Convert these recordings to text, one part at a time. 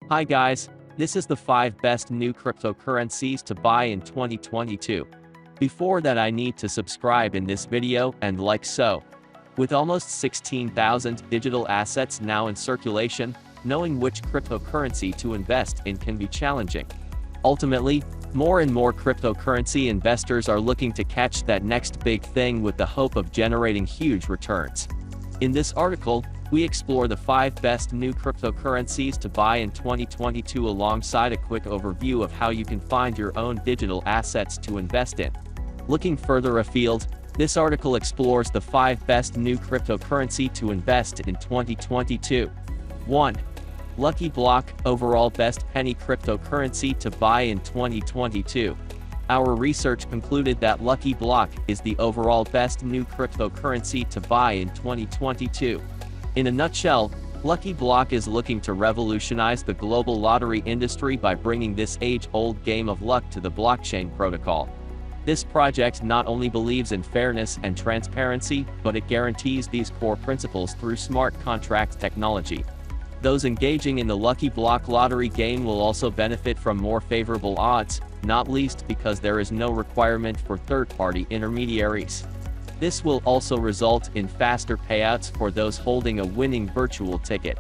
Hi guys, this is the 5 best new cryptocurrencies to buy in 2022. Before that I need to subscribe in this video and like so. With almost 16,000 digital assets now in circulation, knowing which cryptocurrency to invest in can be challenging. Ultimately, more and more cryptocurrency investors are looking to catch that next big thing with the hope of generating huge returns. In this article, we explore the 5 best new cryptocurrencies to buy in 2022 alongside a quick overview of how you can find your own digital assets to invest in. Looking further afield, this article explores the 5 best new cryptocurrency to invest in 2022. 1. Lucky Block, overall best penny cryptocurrency to buy in 2022. Our research concluded that Lucky Block is the overall best new cryptocurrency to buy in 2022. In a nutshell, Lucky Block is looking to revolutionize the global lottery industry by bringing this age-old game of luck to the blockchain protocol. This project not only believes in fairness and transparency, but it guarantees these core principles through smart contract technology. Those engaging in the Lucky Block lottery game will also benefit from more favorable odds, not least because there is no requirement for third-party intermediaries. This will also result in faster payouts for those holding a winning virtual ticket.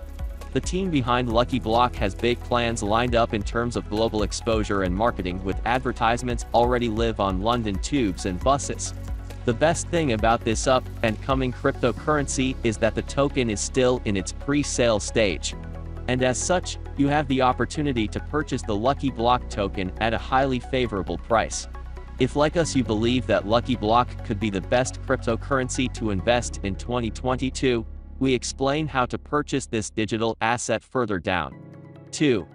The team behind Lucky Block has big plans lined up in terms of global exposure and marketing, with advertisements already live on London tubes and buses. The best thing about this up-and-coming cryptocurrency is that the token is still in its pre-sale stage. And as such, you have the opportunity to purchase the Lucky Block token at a highly favorable price. If like us you believe that Lucky Block could be the best cryptocurrency to invest in 2022, we explain how to purchase this digital asset further down. 2.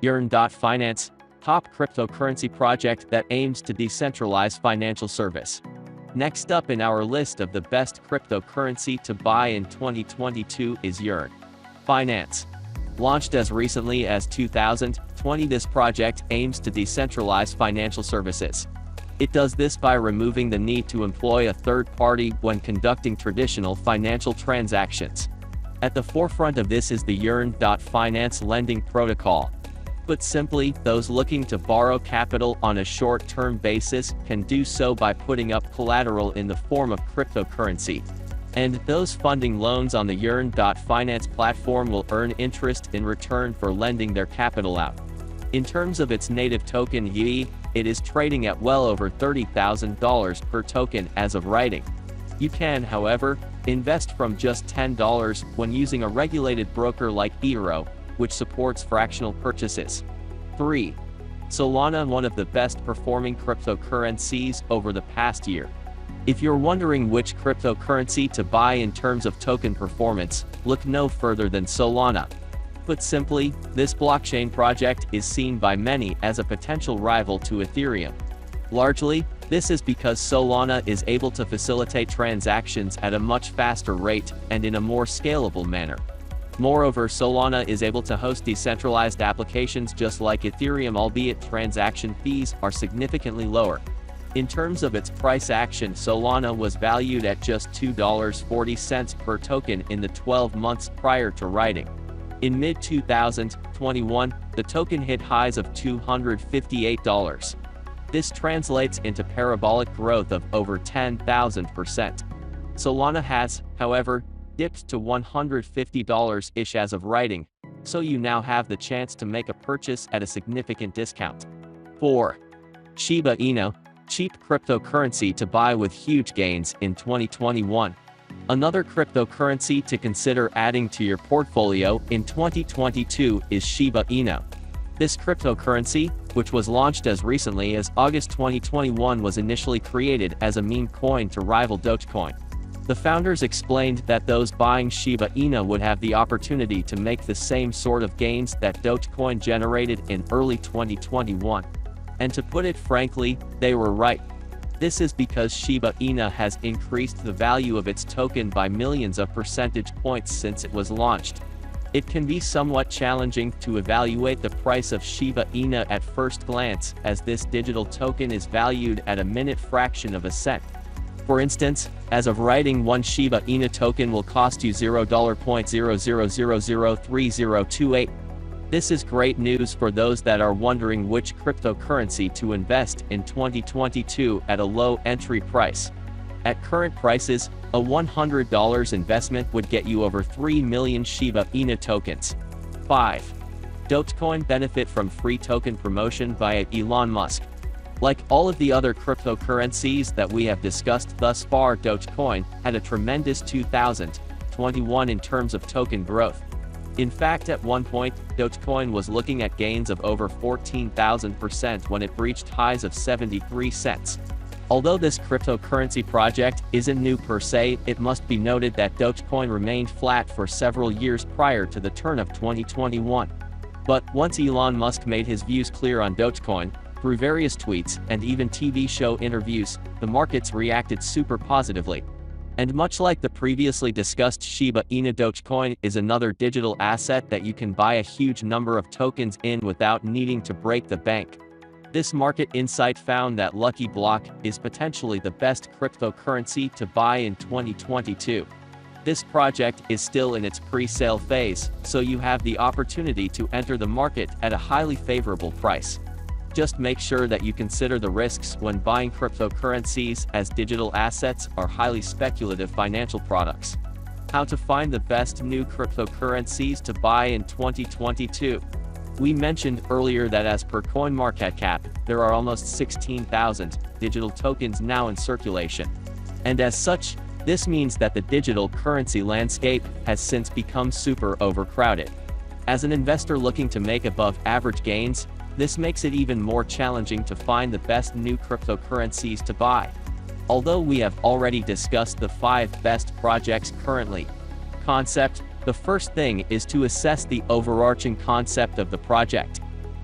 Yearn.finance, top cryptocurrency project that aims to decentralize financial service. Next up in our list of the best cryptocurrency to buy in 2022 is Yearn. Finance. Launched as recently as 2020, this project aims to decentralize financial services. It does this by removing the need to employ a third party when conducting traditional financial transactions. At the forefront of this is the Yearn.finance lending protocol. Put simply, those looking to borrow capital on a short-term basis can do so by putting up collateral in the form of cryptocurrency. And those funding loans on the Yearn.finance platform will earn interest in return for lending their capital out. In terms of its native token YE, it is trading at well over $30,000 per token as of writing. You can, however, invest from just $10 when using a regulated broker like eToro, which supports fractional purchases. 3. Solana, one of the best performing cryptocurrencies over the past year. If you're wondering which cryptocurrency to buy in terms of token performance, look no further than Solana. Put simply, this blockchain project is seen by many as a potential rival to Ethereum. Largely, this is because Solana is able to facilitate transactions at a much faster rate and in a more scalable manner. Moreover, Solana is able to host decentralized applications just like Ethereum, albeit transaction fees are significantly lower. In terms of its price action, Solana was valued at just $2.40 per token in the 12 months prior to writing. In mid-2021, the token hit highs of $258. This translates into parabolic growth of over 10,000%. Solana has, however, dipped to $150-ish as of writing, so you now have the chance to make a purchase at a significant discount. 4. Shiba Inu, cheap cryptocurrency to buy with huge gains in 2021. Another cryptocurrency to consider adding to your portfolio in 2022 is Shiba Inu. This cryptocurrency, which was launched as recently as August 2021, was initially created as a meme coin to rival Dogecoin. The founders explained that those buying Shiba Inu would have the opportunity to make the same sort of gains that Dogecoin generated in early 2021. And to put it frankly, they were right. This is because Shiba Inu has increased the value of its token by millions of percentage points since it was launched. It can be somewhat challenging to evaluate the price of Shiba Inu at first glance, as this digital token is valued at a minute fraction of a cent. For instance, as of writing, one Shiba Inu token will cost you $0.00003028. This is great news for those that are wondering which cryptocurrency to invest in 2022 at a low entry price. At current prices, a $100 investment would get you over 3 million Shiba Inu tokens. 5. Dogecoin benefit from free token promotion via Elon Musk. Like all of the other cryptocurrencies that we have discussed thus far, Dogecoin had a tremendous 2021 in terms of token growth. In fact, at one point, Dogecoin was looking at gains of over 14,000% when it reached highs of 73 cents. Although this cryptocurrency project isn't new per se, it must be noted that Dogecoin remained flat for several years prior to the turn of 2021. But once Elon Musk made his views clear on Dogecoin, through various tweets and even TV show interviews, the markets reacted super positively. And much like the previously discussed Shiba Inu, Dogecoin is another digital asset that you can buy a huge number of tokens in without needing to break the bank. This market insight found that Lucky Block is potentially the best cryptocurrency to buy in 2022. This project is still in its pre-sale phase, so you have the opportunity to enter the market at a highly favorable price. Just make sure that you consider the risks when buying cryptocurrencies, as digital assets are highly speculative financial products. How to find the best new cryptocurrencies to buy in 2022. We mentioned earlier that as per CoinMarketCap, there are almost 16,000 digital tokens now in circulation. And as such, this means that the digital currency landscape has since become super overcrowded. As an investor looking to make above average gains, this makes it even more challenging to find the best new cryptocurrencies to buy. Although we have already discussed the 5 best projects currently. Concept: the first thing is to assess the overarching concept of the project.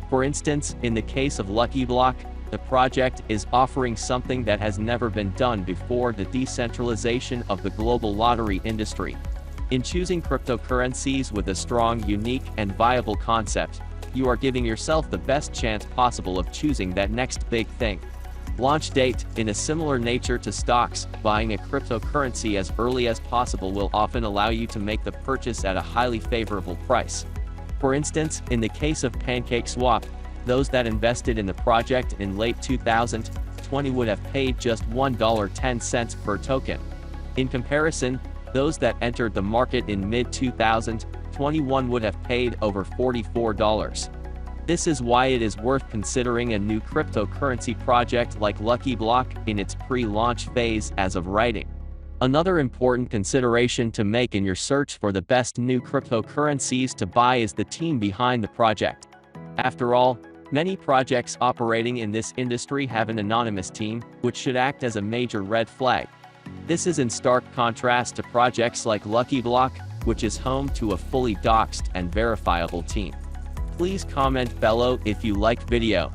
For instance, in the case of Lucky Block, the project is offering something that has never been done before: the decentralization of the global lottery industry. In choosing cryptocurrencies with a strong, unique, and viable concept, you are giving yourself the best chance possible of choosing that next big thing. Launch date: in a similar nature to stocks, buying a cryptocurrency as early as possible will often allow you to make the purchase at a highly favorable price. For instance, in the case of PancakeSwap, those that invested in the project in late 2020 would have paid just $1.10 per token. In comparison, those that entered the market in mid-2021 would have paid over $44. This is why it is worth considering a new cryptocurrency project like Lucky Block in its pre-launch phase as of writing. Another important consideration to make in your search for the best new cryptocurrencies to buy is the team behind the project. After all, many projects operating in this industry have an anonymous team, which should act as a major red flag. This is in stark contrast to projects like Lucky Block, which is home to a fully doxed and verifiable team. Please comment below if you liked video.